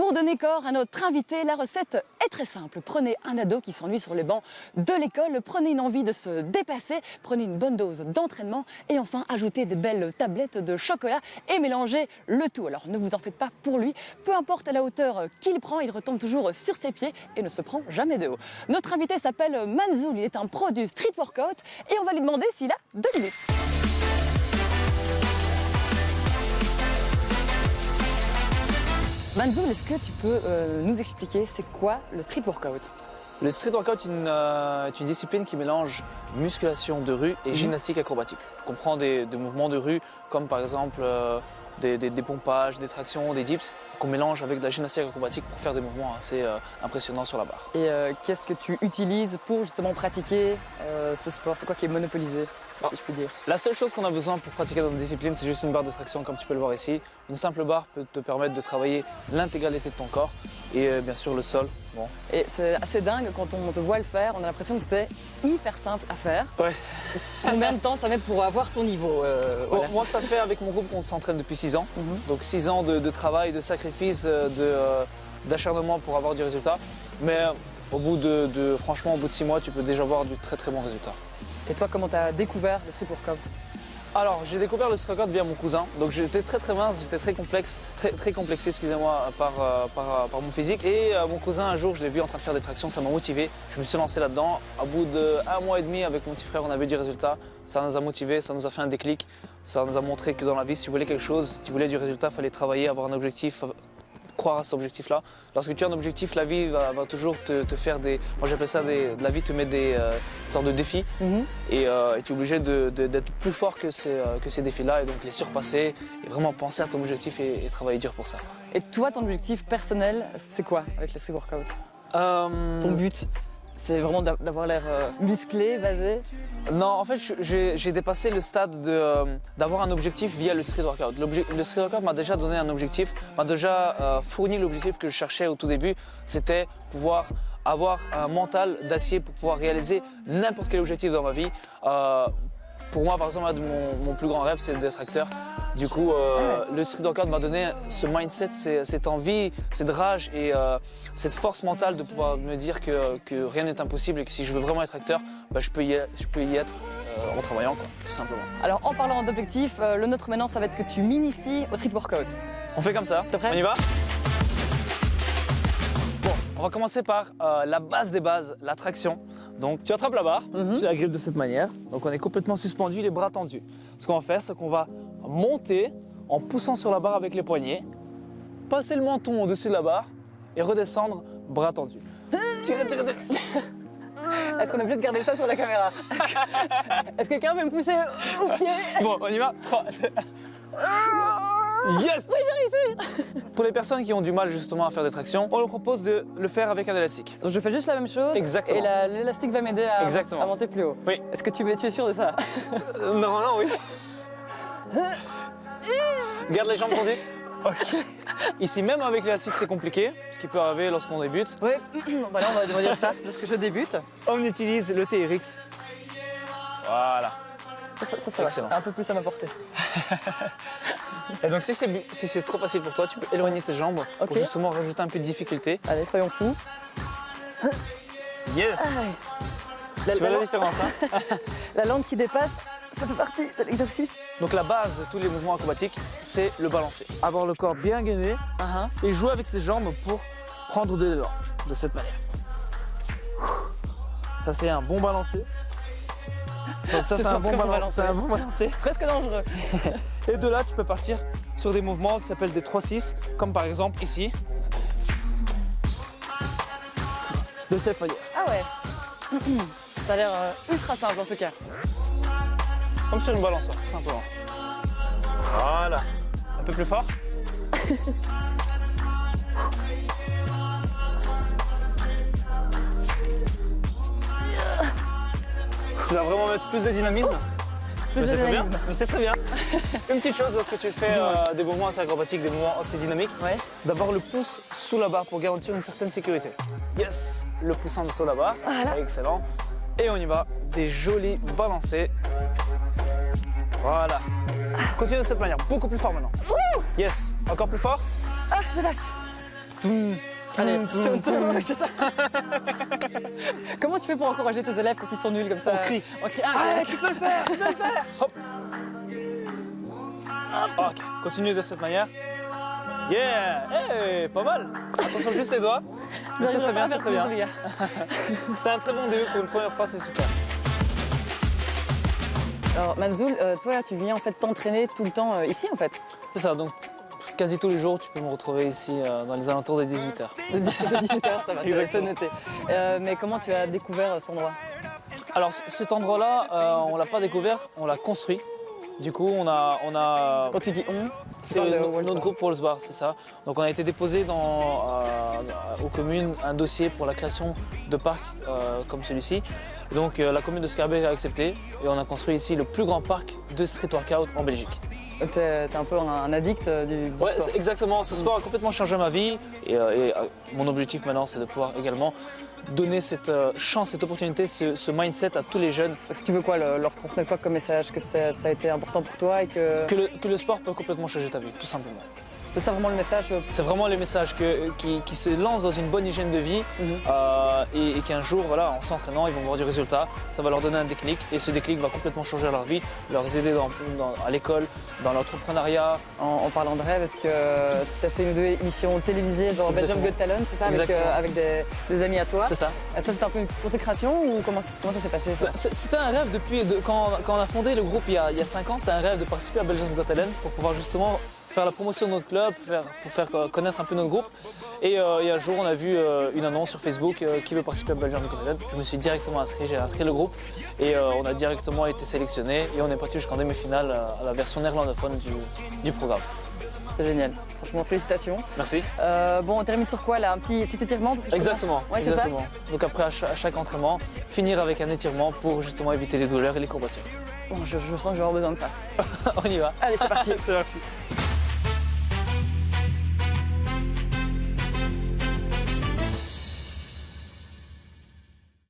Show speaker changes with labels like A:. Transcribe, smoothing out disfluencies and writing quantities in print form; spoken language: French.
A: Pour donner corps à notre invité, la recette est très simple. Prenez un ado qui s'ennuie sur les bancs de l'école, prenez une envie de se dépasser, prenez une bonne dose d'entraînement et enfin ajoutez des belles tablettes de chocolat et mélangez le tout. Alors ne vous en faites pas pour lui, peu importe la hauteur qu'il prend, il retombe toujours sur ses pieds et ne se prend jamais de haut. Notre invité s'appelle Manzoul, il est un pro du street workout et on va lui demander s'il a 2 minutes. Manzoul, est-ce que tu peux nous expliquer c'est quoi le street workout?
B: Le street workout est une discipline qui mélange musculation de rue et gymnastique acrobatique. On comprend des mouvements de rue comme par exemple des pompages, des tractions, des dips qu'on mélange avec de la gymnastique acrobatique pour faire des mouvements assez impressionnants sur la barre.
A: Et qu'est-ce que tu utilises pour justement pratiquer ce sport? C'est quoi qui est monopolisé, si je puis dire?
B: La seule chose qu'on a besoin pour pratiquer notre discipline, c'est juste une barre de traction comme tu peux le voir ici. Une simple barre peut te permettre de travailler l'intégralité de ton corps et bien sûr le sol. Bon.
A: Et c'est assez dingue quand on te voit le faire, on a l'impression que c'est hyper simple à faire.
B: Ouais.
A: Combien de temps ça met pour avoir ton niveau
B: Bon, moi ça fait avec mon groupe qu'on s'entraîne depuis 6 ans. Donc 6 ans de travail, de sacrifice, d'acharnement pour avoir du résultat. Mais franchement, au bout de 6 mois, tu peux déjà voir du très très bon résultat.
A: Et toi, comment tu as découvert le street workout?
B: Alors, j'ai découvert le street workout via mon cousin. Donc j'étais très mince, j'étais très complexé, excusez-moi, par mon physique. Et mon cousin, un jour, je l'ai vu en train de faire des tractions, ça m'a motivé. Je me suis lancé là-dedans. Au bout d'1 mois et demi, avec mon petit frère, on avait du résultat. Ça nous a motivés, ça nous a fait un déclic. Ça nous a montré que dans la vie, si tu voulais quelque chose, si tu voulais du résultat, il fallait travailler, avoir un objectif, croire à cet objectif-là. Lorsque tu as un objectif, la vie va toujours te faire des... Moi j'appelle ça la vie te met des sortes de défis et tu es obligé d'être plus fort que ces défis-là et donc les surpasser et vraiment penser à ton objectif et travailler dur pour ça.
A: Et toi, ton objectif personnel, c'est quoi avec le street workout? Ton but? C'est vraiment d'avoir l'air musclé, vasé?
B: Non, en fait, j'ai dépassé le stade d'avoir un objectif via le street workout. Le street workout m'a déjà donné un objectif, m'a déjà fourni l'objectif que je cherchais au tout début. C'était pouvoir avoir un mental d'acier pour pouvoir réaliser n'importe quel objectif dans ma vie. Pour moi, par exemple, mon plus grand rêve, c'est d'être acteur. Du coup, le street workout m'a donné ce mindset, cette envie, cette rage et cette force mentale de pouvoir me dire que rien n'est impossible et que si je veux vraiment être acteur, bah, je peux y être en travaillant, quoi, tout simplement.
A: Alors, en parlant d'objectifs, le nôtre maintenant, ça va être que tu m'inities au street workout.
B: On fait comme ça.
A: T'es prêt?
B: On y va? Bon, on va commencer par la base des bases, la traction. Donc tu attrapes la barre, tu la grippes de cette manière. Donc on est complètement suspendu, les bras tendus. Ce qu'on va faire, c'est qu'on va monter en poussant sur la barre avec les poignets, passer le menton au-dessus de la barre et redescendre, bras tendus. Tirer.
A: Est-ce qu'on est obligé de garder ça sur la caméra? Est-ce que quelqu'un veut me pousser au pied?
B: Bon, on y va. 3, 2. Yes!
A: Oui, j'ai réussi!
B: Pour les personnes qui ont du mal justement à faire des tractions, on leur propose de le faire avec un élastique.
A: Donc je fais juste la même chose.
B: Exactement.
A: Et l'élastique va m'aider à monter plus haut.
B: Oui.
A: Est-ce que tu es sûr de ça?
B: Non, oui. Garde les jambes tendues. Ok. Ici, même avec l'élastique, c'est compliqué, ce qui peut arriver lorsqu'on débute.
A: Oui, voilà, on va dire ça, c'est parce que je débute.
B: On utilise le TRX. Voilà.
A: Ça va, c'est un peu plus à ma portée.
B: Et donc si c'est trop facile pour toi, tu peux éloigner tes jambes pour justement rajouter un peu de difficulté.
A: Allez, soyons fous.
B: Yes! Tu vois la différence, hein?
A: La langue qui dépasse, ça fait partie de l'exercice.
B: Donc la base de tous les mouvements acrobatiques, c'est le balancer. Avoir le corps bien gainé et jouer avec ses jambes pour prendre de l'élan, de cette manière. Ça c'est un bon balancé. Donc ça c'est un bon balancé.
A: Presque dangereux.
B: Et de là, tu peux partir sur des mouvements qui s'appellent des 3-6, comme par exemple ici. De cette manière.
A: Ah ouais. Ça a l'air ultra simple en tout cas.
B: Comme sur une balançoire, tout simplement. Voilà. Un peu plus fort. Tu vas vraiment mettre plus de dynamisme. C'est très bien. Mais c'est très bien. Une petite chose lorsque tu fais des mouvements assez acrobatiques, des mouvements assez dynamiques, d'avoir le pouce sous la barre pour garantir une certaine sécurité. Yes, le pouce en dessous de la barre, excellent. Et on y va, des jolis balancés. Voilà. Continue de cette manière, beaucoup plus fort maintenant. Yes, encore plus fort.
A: Ah, je lâche. Allez, c'est ça. Comment tu fais pour encourager tes élèves quand ils sont nuls comme ça?
B: On crie.
A: On crie. Ah,
B: Allez,
A: ok.
B: tu peux le faire, tu peux le faire. Hop. Ok, continue de cette manière. Yeah, hey, pas mal. Attention juste les doigts. C'est
A: J'arriverai
B: très bien,
A: pas à
B: c'est
A: faire
B: très bien.
A: plus, les gars.
B: C'est un très bon début pour une première fois, c'est super.
A: Alors Manzoul, toi tu viens en fait t'entraîner tout le temps ici en fait.
B: C'est ça, donc quasi tous les jours, tu peux me retrouver ici dans les alentours des 18h.
A: De 18h, ça va, c'est
B: Exactement.
A: noté. Mais comment tu as découvert cet endroit?
B: Alors cet endroit-là, on l'a pas découvert, on l'a construit. Du coup, on a
A: Quand tu dis on,
B: c'est
A: parles de
B: notre
A: Wolfsbach.
B: groupe Wolfsbach, c'est ça. Donc on a été déposé aux communes un dossier pour la création de parcs comme celui-ci. Donc la commune de Schaerbeek a accepté et on a construit ici le plus grand parc de street workout en Belgique.
A: t'es un peu un addict du
B: Ouais,
A: sport.
B: exactement. Ce sport a complètement changé ma vie et mon objectif maintenant, c'est de pouvoir également donner cette chance, cette opportunité, ce mindset à tous les jeunes.
A: Parce que tu veux quoi, leur transmettre quoi comme message? Que ça a été important pour toi et que...
B: Que le sport peut complètement changer ta vie, tout simplement.
A: C'est ça vraiment le message?
B: C'est vraiment les messages qui se lancent dans une bonne hygiène de vie et qu'un jour, voilà, en s'entraînant, ils vont voir du résultat. Ça va leur donner un déclic et ce déclic va complètement changer leur vie, leur aider à l'école, dans l'entrepreneuriat.
A: En parlant de rêve, est-ce que tu as fait une ou deux émissions télévisées, genre Belgium
B: Exactement.
A: Got Talent, c'est ça,
B: Exactement.
A: avec des amis à toi?
B: C'est ça.
A: Ça, c'était un peu une consécration ou comment ça s'est passé ça?
B: C'était un rêve quand on a fondé le groupe il y a 5 ans, c'était un rêve de participer à Belgium Got Talent pour pouvoir justement faire la promotion de notre club, pour faire connaître un peu notre groupe. Et un jour, on a vu une annonce sur Facebook qui veut participer à Belgium Got Talent. Je me suis directement inscrit, j'ai inscrit le groupe et on a directement été sélectionné et on est parti jusqu'en demi-finale à la version néerlandophone du programme.
A: C'est génial. Franchement, félicitations.
B: Merci.
A: Bon, on termine sur quoi là? Un petit étirement parce que je
B: Exactement.
A: commence- Ouais, c'est ça.
B: exactement. Donc après, à chaque entraînement, finir avec un étirement pour justement éviter les douleurs et les courbatures.
A: Bon, je sens que je vais avoir besoin de ça.
B: On y va.
A: Allez, c'est parti.
B: C'est parti.